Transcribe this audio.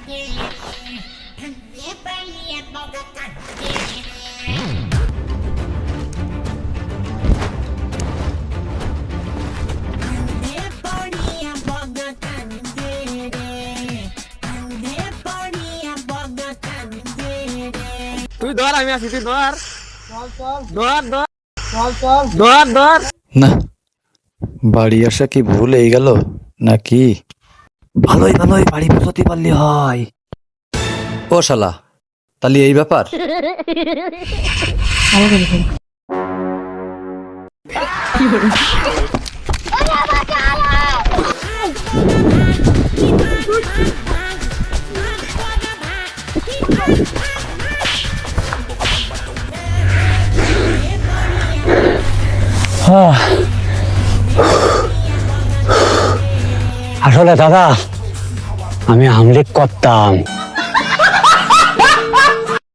তুই ধর, আমি আছি, তুই ধর। ধর ধর ধর ধর। না, বাড়ি আসা কি ভুল হয়ে গেল নাকি? ভালোই ভালোই বাড়ি পৌঁছতে পারলে হয়। ও শালা, তাহলে এই ব্যাপার। আসলে দাদা, আমি আমলিক করতাম।